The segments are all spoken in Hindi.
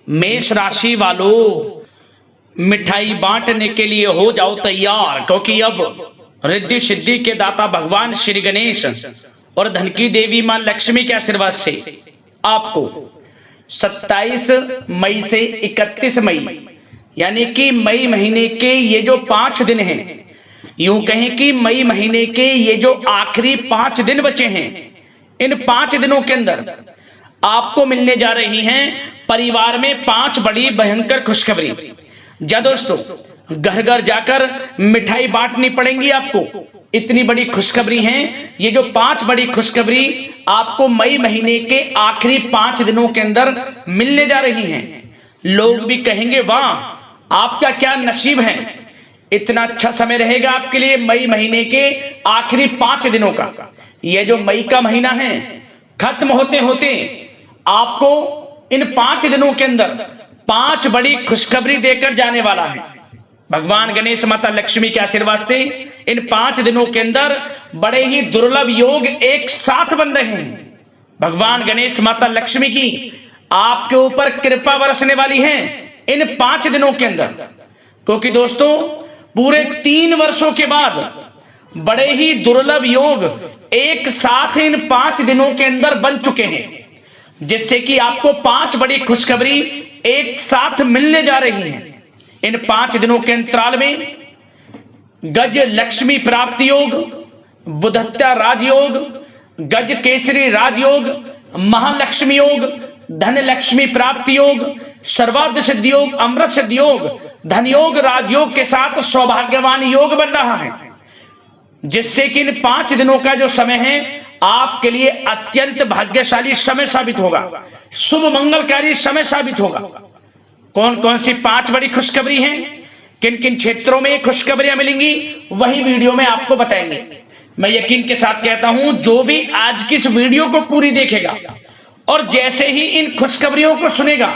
मेष राशि वालों, मिठाई बांटने के लिए हो जाओ तैयार, क्योंकि अब रिद्धि सिद्धि के दाता भगवान श्री गणेश और धन की देवी मां लक्ष्मी के आशीर्वाद से आपको 27 मई से 31 मई यानी कि मई महीने के ये जो 5 दिन हैं, यूं कहें कि मई महीने के ये जो आखिरी 5 दिन बचे हैं, इन 5 दिनों के अंदर आपको मिलने जा रही हैं परिवार में 5 बड़ी भयंकर खुशखबरी। जा दोस्तों, घर घर जाकर मिठाई बांटनी पड़ेंगी आपको। इतनी बड़ी खुशखबरी हैं, ये जो 5 बड़ी खुशखबरी आपको मई महीने के आखिरी 5 दिनों के अंदर मिलने जा रही हैं। लोग भी कहेंगे वाह, आपका क्या नसीब है, इतना अच्छा समय रहेगा आपके लिए मई महीने के आखिरी 5 दिनों का। यह जो मई का महीना है, खत्म होते होते आपको इन 5 दिनों के अंदर 5 बड़ी खुशखबरी देकर जाने वाला है। भगवान गणेश माता लक्ष्मी के आशीर्वाद से इन 5 दिनों के अंदर बड़े ही दुर्लभ योग एक साथ बन रहे हैं। भगवान गणेश माता लक्ष्मी की आपके ऊपर कृपा बरसने वाली है इन 5 दिनों के अंदर, क्योंकि दोस्तों पूरे 3 वर्षों के बाद बड़े ही दुर्लभ योग एक साथ इन 5 दिनों के अंदर बन चुके हैं, जिससे कि आपको 5 बड़ी खुशखबरी एक साथ मिलने जा रही हैं। इन 5 दिनों के अंतराल में गज लक्ष्मी प्राप्ति योग, बुधत्या राजयोग, गज केसरी राजयोग, महालक्ष्मी योग, धन लक्ष्मी प्राप्ति योग, सर्वार्थ सिद्धि योग, अमृत सिद्धि योग, धन योग, राजयोग के साथ सौभाग्यवान योग बन रहा है, जिससे कि इन 5 दिनों का जो समय है आपके लिए अत्यंत भाग्यशाली समय साबित होगा, शुभ मंगलकारी समय साबित होगा। कौन कौन सी 5 बड़ी खुशखबरी हैं, किन किन क्षेत्रों में खुशखबरियां मिलेंगी, वही वीडियो में आपको बताएंगे। मैं यकीन के साथ कहता हूं, जो भी आज की इस वीडियो को पूरी देखेगा और जैसे ही इन खुशखबरियों को सुनेगा,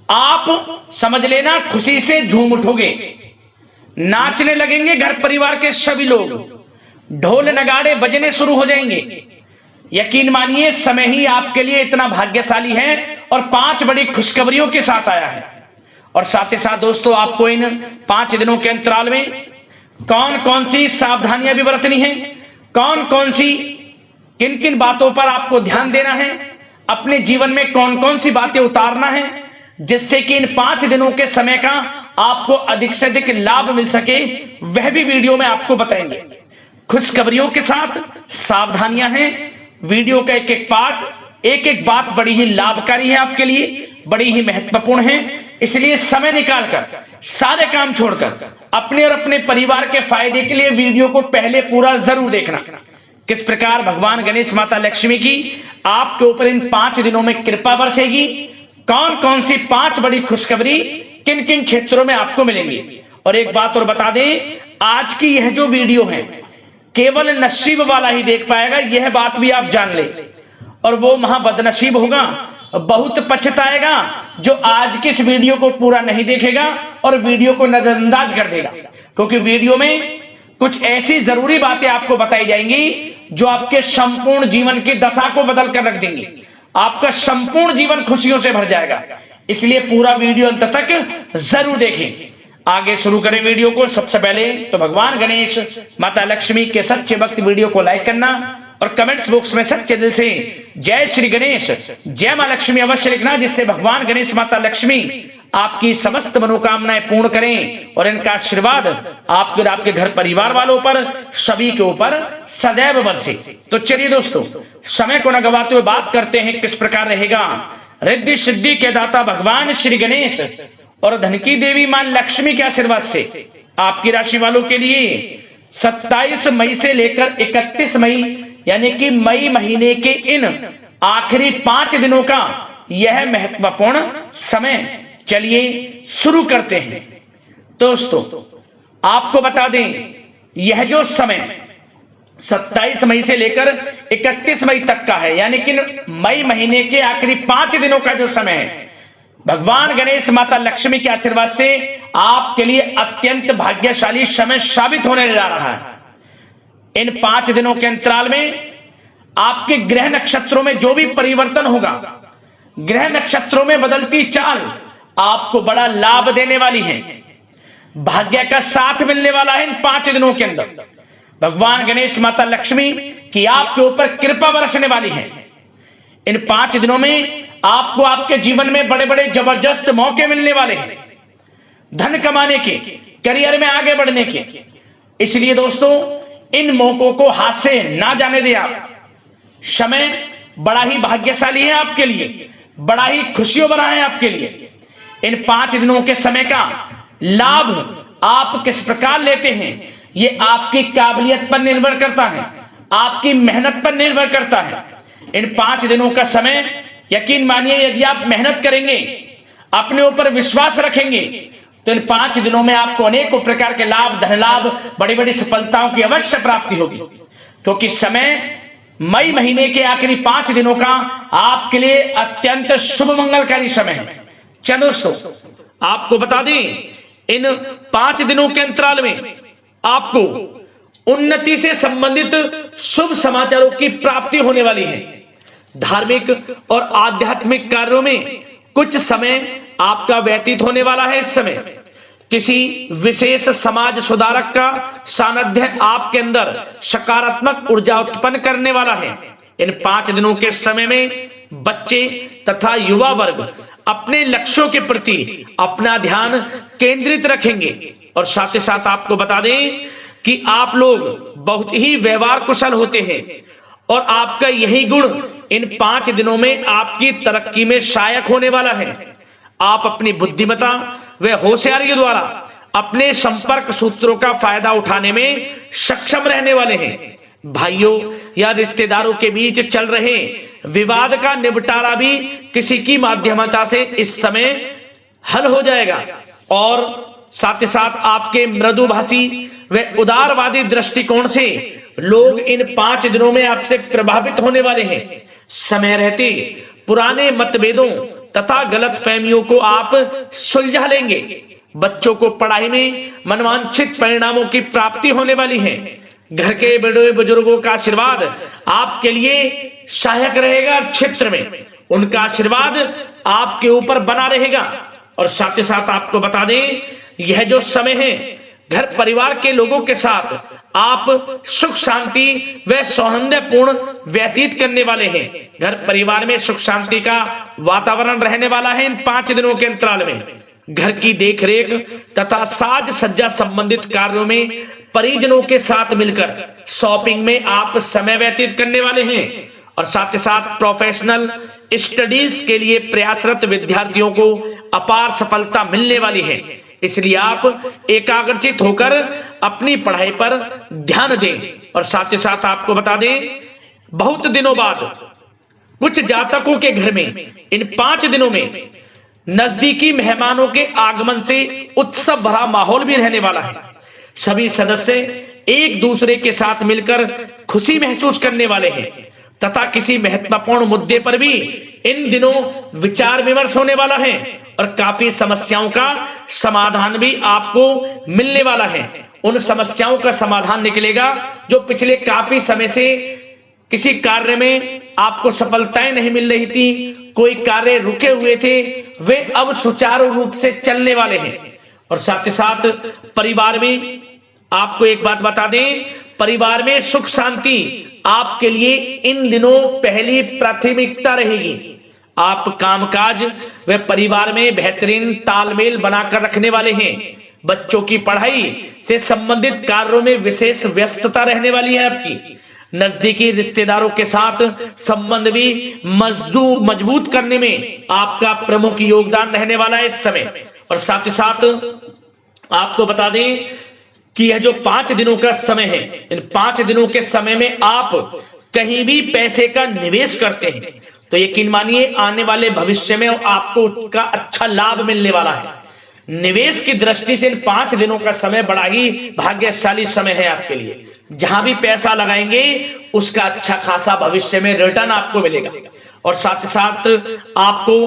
आप समझ लेना खुशी से झूम उठोगे, नाचने लगेंगे घर परिवार के सभी लोग, ढोल नगाड़े बजने शुरू हो जाएंगे। यकीन मानिए, समय ही आपके लिए इतना भाग्यशाली है और 5 बड़ी खुशखबरियों के साथ आया है। और साथ ही साथ दोस्तों, आपको इन 5 दिनों के अंतराल में कौन कौन सी सावधानियां भी बरतनी है, कौन कौन सी किन किन बातों पर आपको ध्यान देना है, अपने जीवन में कौन कौन सी बातें उतारना है, जिससे कि इन 5 दिनों के समय का आपको अधिक से अधिक लाभ मिल सके, वह भी वीडियो में आपको बताएंगे। खुशखबरियों के साथ सावधानियां हैं। वीडियो का एक एक पार्ट, एक एक बात बड़ी ही लाभकारी है आपके लिए, बड़ी ही महत्वपूर्ण है। इसलिए समय निकालकर, सारे काम छोड़कर अपने और अपने परिवार के फायदे के लिए वीडियो को पहले पूरा जरूर देखना। किस प्रकार भगवान गणेश माता लक्ष्मी की आपके ऊपर इन 5 दिनों में कृपा बरसेगी, कौन कौन सी 5 बड़ी खुशखबरी किन किन क्षेत्रों में आपको मिलेंगी। और एक बात और बता दें, आज की यह जो वीडियो है केवल नसीब वाला ही देख पाएगा, यह बात भी आप जान ले। और वो महाबदनसीब होगा, बहुत पछताएगा, जो आज की इस वीडियो को पूरा नहीं देखेगा और वीडियो को नजरअंदाज कर देगा, क्योंकि वीडियो में कुछ ऐसी जरूरी बातें आपको बताई जाएंगी जो आपके संपूर्ण जीवन की दशा को बदल कर रख देंगी। आपका संपूर्ण जीवन खुशियों से भर जाएगा। इसलिए पूरा वीडियो अंत तक जरूर देखें। आगे शुरू करें वीडियो को। सबसे पहले तो भगवान गणेश माता लक्ष्मी के सच्चे भक्त वीडियो को लाइक करना और कमेंट्स बॉक्स में सच्चे दिल से जय श्री गणेश, जय मां लक्ष्मी अवश्य लिखना, जिससे भगवान गणेश माता लक्ष्मी आपकी समस्त मनोकामनाएं पूर्ण करें और इनका आशीर्वाद आपके और आपके घर परिवार वालों पर, सभी के ऊपर सदैव बरसे। तो चलिए दोस्तों, समय को न गवाते हुए बात करते हैं किस प्रकार रहेगा रिद्धि सिद्धि के दाता भगवान श्री गणेश और धन की देवी मां लक्ष्मी के आशीर्वाद से आपकी राशि वालों के लिए 27 मई से लेकर 31 मई यानी कि मई महीने के इन आखिरी 5 दिनों का यह महत्वपूर्ण समय। चलिए शुरू करते हैं। दोस्तों, आपको बता दें, यह जो समय 27 मई से लेकर 31 मई तक का है, यानी कि मई महीने के आखिरी 5 दिनों का जो समय है, भगवान गणेश माता लक्ष्मी के आशीर्वाद से आपके लिए अत्यंत भाग्यशाली समय साबित होने जा रहा है। इन 5 दिनों के अंतराल में आपके ग्रह नक्षत्रों में जो भी परिवर्तन होगा, ग्रह नक्षत्रों में बदलती चाल आपको बड़ा लाभ देने वाली है। भाग्य का साथ मिलने वाला है इन 5 दिनों के अंदर। भगवान गणेश, माता लक्ष्मी की आपके ऊपर कृपा बरसने वाली है। इन 5 दिनों में आपको आपके जीवन में बड़े बड़े जबरदस्त मौके मिलने वाले हैं, धन कमाने के, करियर में आगे बढ़ने के। इसलिए दोस्तों, इन मौकों को हाथ से ना जाने दें आप। समय बड़ा ही भाग्यशाली है आपके लिए, बड़ा ही खुशियों भरा है आपके लिए। इन 5 दिनों के समय का लाभ आप किस प्रकार लेते हैं, ये आपकी काबिलियत पर निर्भर करता है, आपकी मेहनत पर निर्भर करता है। इन 5 दिनों का समय यकीन मानिए, यदि आप मेहनत करेंगे, अपने ऊपर विश्वास रखेंगे, तो इन 5 दिनों में आपको अनेकों प्रकार के लाभ, धन लाभ, बड़ी बड़ी सफलताओं की अवश्य प्राप्ति होगी। क्योंकि समय मई महीने के आखिरी 5 दिनों का आपके लिए अत्यंत शुभ मंगलकारी समय है। चलो दोस्तों, आपको बता दें, इन 5 दिनों के अंतराल में आपको उन्नति से संबंधित शुभ समाचारों की प्राप्ति होने वाली है। धार्मिक और आध्यात्मिक कार्यों में कुछ समय आपका व्यतीत होने वाला है। इस समय किसी विशेष समाज सुधारक का सानिध्य आपके अंदर सकारात्मक ऊर्जा उत्पन्न करने वाला है। इन 5 दिनों के समय में बच्चे तथा युवा वर्ग अपने लक्ष्यों के प्रति अपना ध्यान केंद्रित रखेंगे। और साथ ही साथ आपको बता दें कि आप लोग बहुत ही व्यवहार कुशल होते हैं और आपका यही गुण इन 5 दिनों में आपकी तरक्की में सहायक होने वाला है। आप अपनी बुद्धिमत्ता व होशियारी द्वारा अपने संपर्क सूत्रों का फायदा उठाने में सक्षम रहने वाले हैं। भाइयों या रिश्तेदारों के बीच चल रहे विवाद का निपटारा भी किसी की माध्यमता से इस समय हल हो जाएगा। और साथ ही साथ आपके मृदुभाषी व उदारवादी दृष्टिकोण से लोग इन 5 दिनों में आपसे प्रभावित होने वाले हैं। समय रहते पुराने मतभेदों तथा गलतफहमियों को आप सुलझा लेंगे। बच्चों को पढ़ाई में मनवांछित परिणामों की प्राप्ति होने वाली है। घर के बड़े बुजुर्गों का आशीर्वाद आपके लिए सहायक रहेगा। क्षेत्र में उनका आशीर्वाद आपके ऊपर बना रहेगा। और साथ ही साथ आपको बता दें, यह जो समय है, घर परिवार के लोगों के साथ आप सुख शांति व सौहार्दपूर्ण व्यतीत करने वाले हैं। घर परिवार में सुख शांति का वातावरण रहने वाला है इन 5 दिनों के अंतराल में। घर की देखरेख तथा साज सज्जा संबंधित कार्यों में परिजनों के साथ मिलकर शॉपिंग में आप समय व्यतीत करने वाले हैं। और साथ ही साथ प्रोफेशनल स्टडीज के लिए प्रयासरत विद्यार्थियों को अपार सफलता मिलने वाली है। इसलिए आप एकाग्रचित होकर अपनी पढ़ाई पर ध्यान दें। और साथ ही साथ आपको बता दें, बहुत दिनों बाद कुछ जातकों के घर में इन 5 दिनों में नजदीकी मेहमानों के आगमन से उत्सव भरा माहौल भी रहने वाला है। सभी सदस्य एक दूसरे के साथ मिलकर खुशी महसूस करने वाले हैं तथा किसी महत्वपूर्ण मुद्दे पर भी इन दिनों विचार विमर्श होने वाला है और काफी समस्याओं का समाधान भी आपको मिलने वाला है। उन समस्याओं का समाधान निकलेगा जो पिछले काफी समय से किसी कार्य में आपको सफलताएं नहीं मिल रही थी, कोई कार्य रुके हुए थे, वे अब सुचारू रूप से चलने वाले हैं। और साथ ही साथ परिवार में आपको एक बात बता दें, परिवार में सुख शांति आपके लिए इन दिनों पहली प्राथमिकता रहेगी। आप कामकाज व परिवार में बेहतरीन तालमेल बनाकर रखने वाले हैं। बच्चों की पढ़ाई से संबंधित कार्यों में विशेष व्यस्तता रहने वाली है आपकी। नजदीकी रिश्तेदारों के साथ संबंध भी मजबूत करने में आपका प्रमुख योगदान रहने वाला है इस समय। और साथ ही साथ आपको बता दें कि यह जो 5 दिनों का समय है, इन 5 दिनों के समय में आप कहीं भी पैसे का निवेश करते हैं तो यकीन मानिए आने वाले भविष्य में आपको उसका अच्छा लाभ मिलने वाला है। निवेश की दृष्टि से इन 5 दिनों का समय बड़ा ही भाग्यशाली समय है आपके लिए। जहां भी पैसा लगाएंगे उसका अच्छा खासा भविष्य में रिटर्न आपको मिलेगा। और साथ ही साथ आपको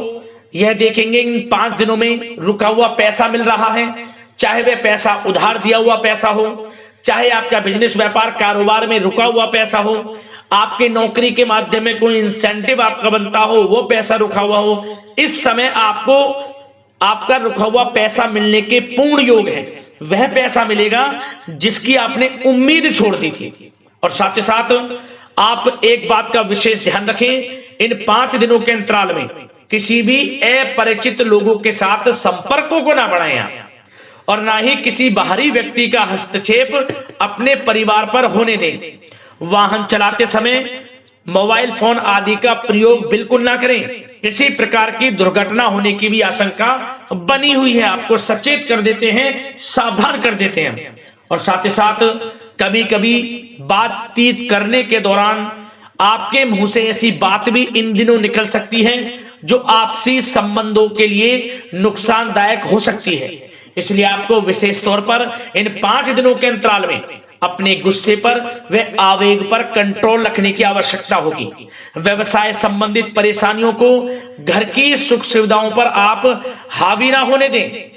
यह देखेंगे इन 5 दिनों में रुका हुआ पैसा मिल रहा है, चाहे वह पैसा उधार दिया हुआ पैसा हो, चाहे आपका बिजनेस व्यापार कारोबार में रुका हुआ पैसा हो, आपके नौकरी के माध्यम में कोई इंसेंटिव आपका बनता हो, वो पैसा रुका हुआ हो, इस समय आपको आपका रुका हुआ पैसा मिलने के पूर्ण योग है। वह पैसा मिलेगा जिसकी आपने उम्मीद छोड़ दी थी। और साथ ही साथ आप एक बात का विशेष ध्यान रखें, इन 5 दिनों के अंतराल में किसी भी अपरिचित लोगों के साथ संपर्कों को ना बढ़ाएं आप, और ना ही किसी बाहरी व्यक्ति का हस्तक्षेप अपने परिवार पर होने दें। वाहन चलाते समय मोबाइल फोन आदि का प्रयोग बिल्कुल ना करें। किसी प्रकार की दुर्घटना होने की भी आशंका बनी हुई है, आपको सचेत कर देते हैं, सावधान कर देते हैं। और साथ ही साथ कभी कभी बातचीत करने के दौरान आपके मुंह से ऐसी बात भी इन दिनों निकल सकती है जो आपसी संबंधों के लिए नुकसानदायक हो सकती है। इसलिए आपको विशेष तौर पर इन 5 दिनों के अंतराल में अपने गुस्से पर व आवेग पर कंट्रोल रखने की आवश्यकता होगी। व्यवसाय संबंधित परेशानियों को घर की सुख सुविधाओं पर आप हावी ना होने दें।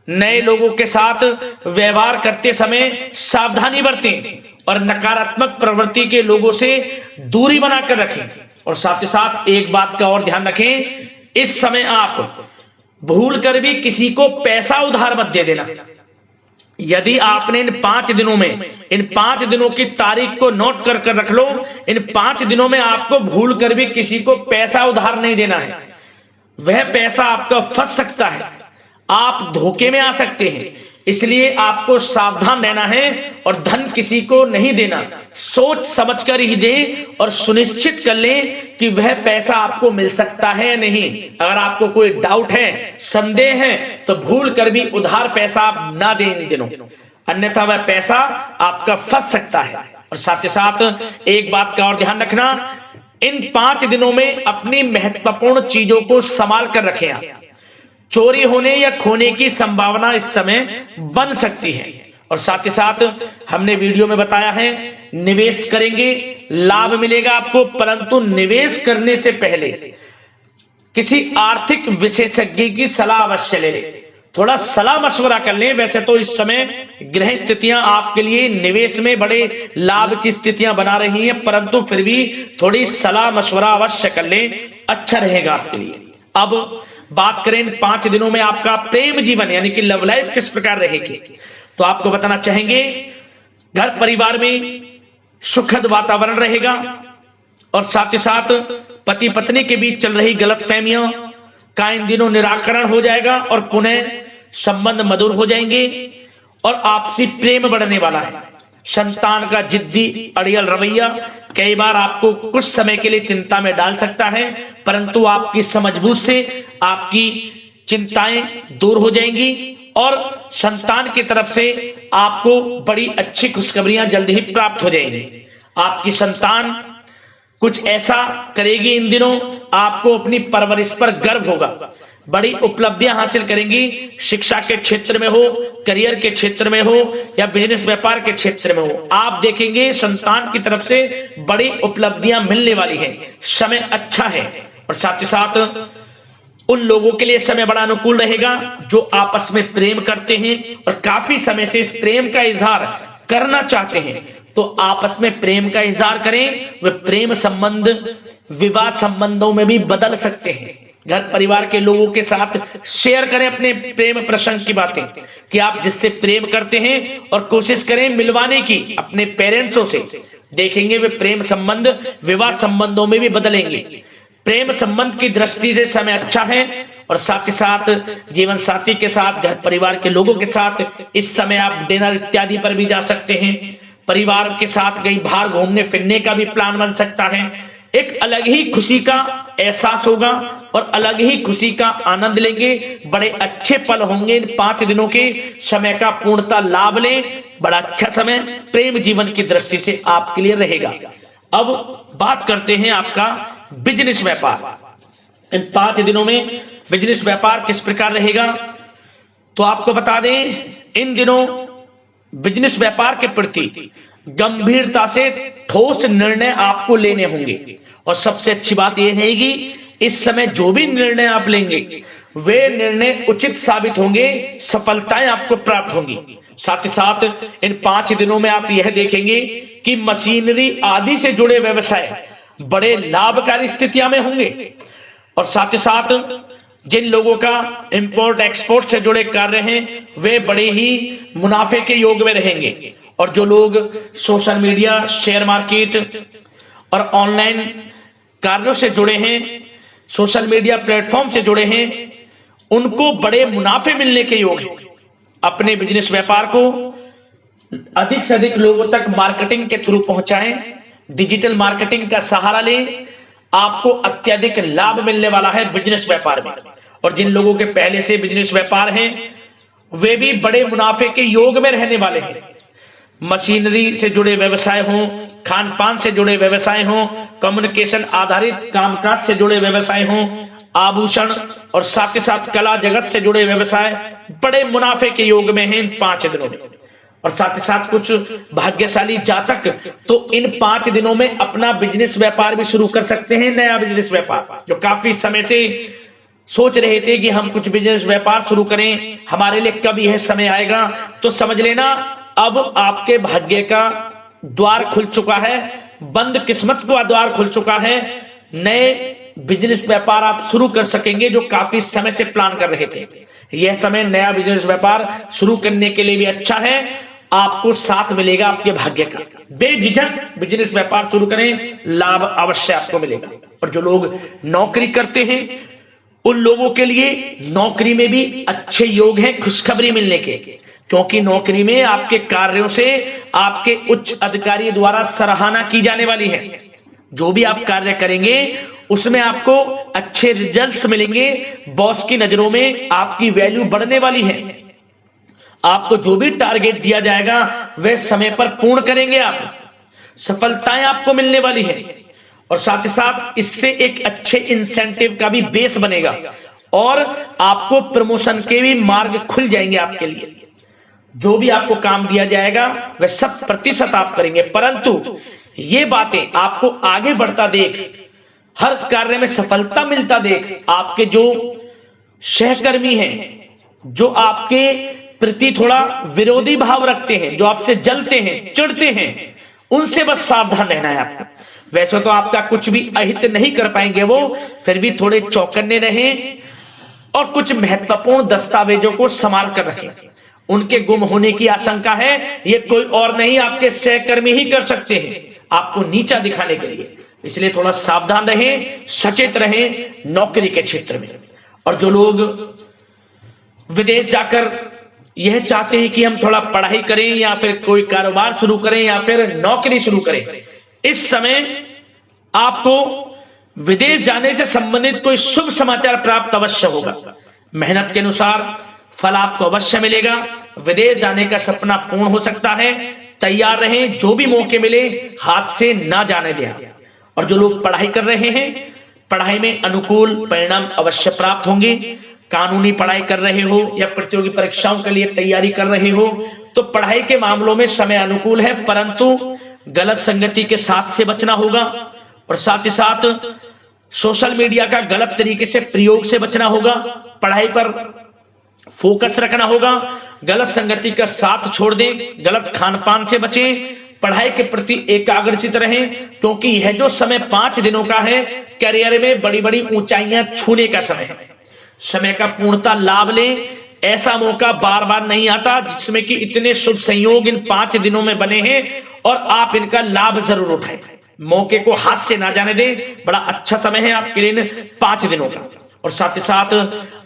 नए लोगों के साथ व्यवहार करते समय सावधानी बरतें और नकारात्मक प्रवृत्ति के लोगों से दूरी बनाकर रखें। और साथ ही साथ एक बात का और ध्यान रखें, इस समय आप भूल कर भी किसी को पैसा उधार मत दे देना। यदि आपने इन 5 दिनों में, इन 5 दिनों की तारीख को नोट कर कर रख लो, इन 5 दिनों में आपको भूल कर भी किसी को पैसा उधार नहीं देना है। वह पैसा आपका फंस सकता है, आप धोखे में आ सकते हैं। इसलिए आपको सावधान रहना है और धन किसी को नहीं देना। सोच समझकर ही दें और सुनिश्चित कर लें कि वह पैसा आपको मिल सकता है या नहीं। अगर आपको कोई डाउट है, संदेह है, तो भूल कर भी उधार पैसा आप ना दें इन दिनों, अन्यथा वह पैसा आपका फंस सकता है। और साथ ही साथ एक बात का और ध्यान रखना, इन 5 दिनों में अपनी महत्वपूर्ण चीजों को संभाल कर रखें आप। चोरी होने या खोने की संभावना इस समय बन सकती है। और साथ ही साथ हमने वीडियो में बताया है, निवेश करेंगे लाभ मिलेगा आपको, परंतु निवेश करने से पहले किसी आर्थिक विशेषज्ञ की सलाह अवश्य ले लें, थोड़ा सलाह मशवरा कर लें। वैसे तो इस समय ग्रह स्थितियां आपके लिए निवेश में बड़े लाभ की स्थितियां बना रही हैं, परंतु फिर भी थोड़ी सलाह मशवरा अवश्य कर लें, अच्छा रहेगा आपके लिए। अब बात करें इन 5 दिनों में आपका प्रेम जीवन यानी कि लव लाइफ किस प्रकार रहेगी, तो आपको बताना चाहेंगे, घर परिवार में सुखद वातावरण रहेगा। और साथ ही साथ पति पत्नी के बीच चल रही गलतफहमियों का इन दिनों निराकरण हो जाएगा और पुनः संबंध मधुर हो जाएंगे और आपसी प्रेम बढ़ने वाला है। संतान का जिद्दी अड़ियल रवैया कई बार आपको कुछ समय के लिए चिंता में डाल सकता है, परंतु आपकी समझबूझ से आपकी चिंताएं दूर हो जाएंगी और संतान की तरफ से आपको बड़ी अच्छी खुशखबरियां जल्द ही प्राप्त हो जाएंगी। आपकी संतान कुछ ऐसा करेगी इन दिनों, आपको अपनी परवरिश पर गर्व होगा। बड़ी उपलब्धियां हासिल करेंगी, शिक्षा के क्षेत्र में हो, करियर के क्षेत्र में हो या बिजनेस व्यापार के क्षेत्र में हो। आप देखेंगे संतान की तरफ से बड़ी उपलब्धियां मिलने वाली हैं, समय अच्छा है। और साथ ही साथ उन लोगों के लिए समय बड़ा अनुकूल रहेगा जो आपस में प्रेम करते हैं और काफी समय से इस प्रेम का इजहार करना चाहते हैं, तो आपस में प्रेम का इजहार करें। वे प्रेम संबंध विवाह संबंधों में भी बदल सकते हैं। घर परिवार के लोगों के साथ शेयर करें अपने प्रेम प्रसंग की बातें कि आप जिससे प्रेम करते हैं और कोशिश करें मिलवाने की अपने पेरेंट्सों से। देखेंगे वे प्रेम संबंध विवाह संबंधों में भी बदलेंगे। प्रेम संबंध की दृष्टि से समय अच्छा है। और साथ ही साथ जीवन साथी के साथ, घर परिवार के लोगों के साथ इस समय आप डिनर इत्यादि पर भी जा सकते हैं। परिवार के साथ कहीं बाहर घूमने फिरने का भी प्लान बन सकता है। एक अलग ही खुशी का एहसास होगा और अलग ही खुशी का आनंद लेंगे। बड़े अच्छे पल होंगे इन 5 दिनों के, समय का पूर्णतः लाभ लें। बड़ा अच्छा समय प्रेम जीवन की दृष्टि से आपके लिए रहेगा। अब बात करते हैं आपका बिजनेस व्यापार। इन 5 दिनों में बिजनेस व्यापार किस प्रकार रहेगा, तो आपको बता दें, इन दिनों बिजनेस व्यापार के प्रति गंभीरता से ठोस निर्णय आपको लेने होंगे। और सबसे अच्छी बात यह रहेगी, इस समय जो भी निर्णय आप लेंगे वे निर्णय उचित साबित होंगे, सफलताएं आपको प्राप्त होंगी। साथ ही साथ इन 5 दिनों में आप यह देखेंगे कि मशीनरी आदि से जुड़े व्यवसाय बड़े लाभकारी स्थितियां में होंगे। और साथ ही साथ जिन लोगों का इंपोर्ट एक्सपोर्ट से जुड़े कार्य हैं वे बड़े ही मुनाफे के योग में रहेंगे। और जो लोग सोशल मीडिया, शेयर मार्केट और ऑनलाइन कार्यों से जुड़े हैं, सोशल मीडिया प्लेटफॉर्म से जुड़े हैं, उनको बड़े मुनाफे मिलने के योग हैं। अपने बिजनेस व्यापार को अधिक से अधिक लोगों तक मार्केटिंग के थ्रू पहुंचाएं, डिजिटल मार्केटिंग का सहारा लें, आपको अत्यधिक लाभ मिलने वाला है बिजनेस व्यापार में। और जिन लोगों के पहले से बिजनेस व्यापार हैं वे भी बड़े मुनाफे के योग में रहने वाले हैं। मशीनरी से जुड़े व्यवसाय हों, खान पान से जुड़े व्यवसाय हों, कम्युनिकेशन आधारित कामकाज से जुड़े व्यवसाय हों, आभूषण और साथ ही साथ कला जगत से जुड़े व्यवसाय बड़े मुनाफे के योग में हैं इन 5 दिनों में। और साथ ही साथ कुछ भाग्यशाली जातक तो इन 5 दिनों में अपना बिजनेस व्यापार भी शुरू कर सकते हैं, नया बिजनेस व्यापार। जो काफी समय से सोच रहे थे कि हम कुछ बिजनेस व्यापार शुरू करें, हमारे लिए कब यह समय आएगा, तो समझ लेना अब आपके भाग्य का द्वार खुल चुका है, बंद किस्मत का द्वार खुल चुका है। नए बिजनेस व्यापार आप शुरू कर सकेंगे जो काफी समय से प्लान कर रहे थे। यह समय नया बिजनेस व्यापार शुरू करने के लिए भी अच्छा है, आपको साथ मिलेगा आपके भाग्य का। बेझिझक बिजनेस व्यापार शुरू करें, लाभ अवश्य आपको मिलेगा। और जो लोग नौकरी करते हैं उन लोगों के लिए नौकरी में भी अच्छे योग हैं खुशखबरी मिलने के, क्योंकि नौकरी में आपके कार्यों से आपके उच्च अधिकारी द्वारा सराहना की जाने वाली है। जो भी आप कार्य करेंगे उसमें आपको अच्छे रिजल्ट्स मिलेंगे, बॉस की नजरों में आपकी वैल्यू बढ़ने वाली है। आपको जो भी टारगेट दिया जाएगा वह समय पर पूर्ण करेंगे आप, सफलताएं आपको मिलने वाली है। और साथ ही साथ इससे एक अच्छे इंसेंटिव का भी बेस बनेगा और आपको प्रमोशन के भी मार्ग खुल जाएंगे आपके लिए। जो भी आपको काम दिया जाएगा वह 100% आप करेंगे, परंतु ये बातें आपको आगे बढ़ता देख, हर कार्य में सफलता मिलता देख, आपके जो सहकर्मी हैं, जो आपके प्रति थोड़ा विरोधी भाव रखते हैं, जो आपसे जलते हैं, चिढ़ते हैं, उनसे बस सावधान रहना है आपको। वैसे तो आपका कुछ भी अहित नहीं कर पाएंगे वो, फिर भी थोड़े चौकन्ने रहें और कुछ महत्वपूर्ण दस्तावेजों को संभाल कर रखें। उनके गुम होने की आशंका है, ये कोई और नहीं आपके सहकर्मी ही कर सकते हैं आपको नीचा दिखाने के लिए। इसलिए थोड़ा सावधान रहें, सचेत रहें नौकरी के क्षेत्र में। और जो लोग विदेश जाकर यह चाहते हैं कि हम थोड़ा पढ़ाई करें या फिर कोई कारोबार शुरू करें या फिर नौकरी शुरू करें, इस समय आपको विदेश जाने से संबंधित कोई शुभ समाचार प्राप्त अवश्य होगा। मेहनत के अनुसार फल आपको अवश्य मिलेगा। विदेश जाने का सपना पूर्ण हो सकता है, तैयार रहें, जो भी मौके मिले हाथ से ना जाने दें। और जो लोग पढ़ाई कर रहे हैं, पढ़ाई में अनुकूल परिणाम अवश्य प्राप्त होंगे। कानूनी पढ़ाई कर रहे हो या प्रतियोगी परीक्षाओं के लिए तैयारी कर रहे हो तो पढ़ाई के मामलों में समय अनुकूल है, परंतु गलत संगति के साथ से बचना होगा। और साथ ही साथ सोशल मीडिया का गलत तरीके से प्रयोग से बचना होगा। पढ़ाई पर फोकस रखना होगा, गलत संगति का साथ छोड़ दें, गलत खान पान से बचें, पढ़ाई के प्रति एकाग्रचित रहें, क्योंकि यह जो समय 5 दिनों का है करियर में बड़ी बड़ी ऊंचाइयां छूने का समय है। समय का पूर्णता लाभ लें, ऐसा मौका बार बार नहीं आता जिसमें कि इतने शुभ संयोग इन 5 दिनों में बने हैं और आप इनका लाभ जरूर उठाएं। मौके को हाथ से ना जाने दें, बड़ा अच्छा समय है आपके लिए इन 5 दिनों का। और साथ ही साथ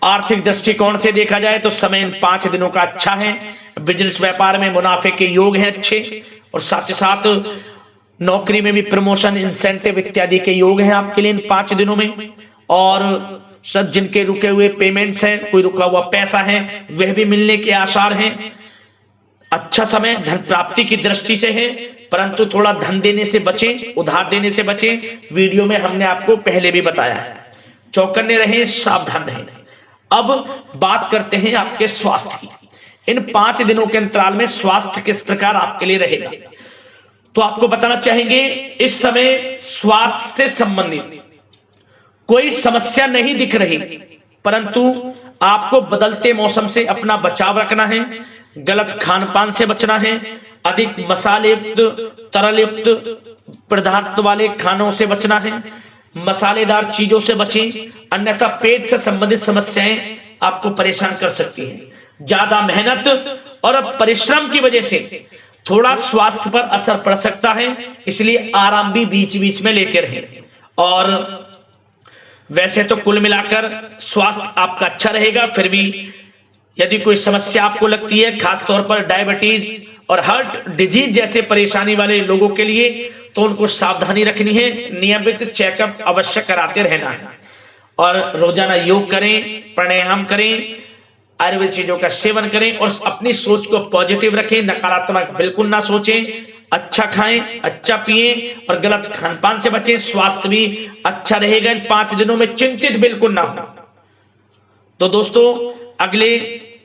आर्थिक दृष्टिकोण से देखा जाए तो समय इन 5 दिनों का अच्छा है। बिजनेस व्यापार में मुनाफे के योग हैं अच्छे, और साथ ही साथ नौकरी में भी प्रमोशन, इंसेंटिव इत्यादि के योग हैं आपके लिए इन 5 दिनों में। और सब जिनके रुके हुए पेमेंट्स हैं, कोई रुका हुआ पैसा है, वह भी मिलने के आसार हैं। अच्छा समय धन प्राप्ति की दृष्टि से है, परंतु थोड़ा धन देने से बचें, उधार देने से बचें। वीडियो में हमने आपको पहले भी बताया है, चौकन्ने रहें, सावधान रहें। अब बात करते हैं आपके स्वास्थ्य की। इन 5 दिनों के अंतराल में स्वास्थ्य किस प्रकार आपके लिए रहेगा, तो आपको बताना चाहेंगे इस समय स्वास्थ्य से संबंधित कोई समस्या नहीं दिख रही, परंतु आपको बदलते मौसम से अपना बचाव रखना है। गलत खान पान से बचना है, अधिक मसाले युक्त तरल युक्त पदार्थ वाले खानों से बचना है, मसालेदार चीजों से बचें, अन्यथा पेट से संबंधित समस्याएं आपको परेशान कर सकती हैं। ज्यादा मेहनत और परिश्रम की वजह से थोड़ा स्वास्थ्य पर असर पड़ सकता है, इसलिए आराम भी बीच बीच में लेते रहें। और वैसे तो कुल मिलाकर स्वास्थ्य आपका अच्छा रहेगा, फिर भी यदि कोई समस्या आपको लगती है, खासतौर पर डायबिटीज और हार्ट डिजीज जैसे परेशानी वाले लोगों के लिए, तो उनको सावधानी रखनी है, नियमित चेकअप अवश्य कराते रहना है और रोजाना योग करें, प्राणायाम करें, आयुर्वेद चीजों का सेवन करें और अपनी सोच को पॉजिटिव रखें, नकारात्मक बिल्कुल ना सोचें, अच्छा खाएं, अच्छा पिएं और गलत खान पान से बचें। स्वास्थ्य भी अच्छा रहेगा। इन 5 दिनों में चिंतित बिल्कुल ना हो। तो दोस्तों, अगले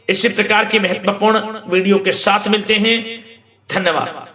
इसी प्रकार की महत्वपूर्ण वीडियो के साथ मिलते हैं। धन्यवाद।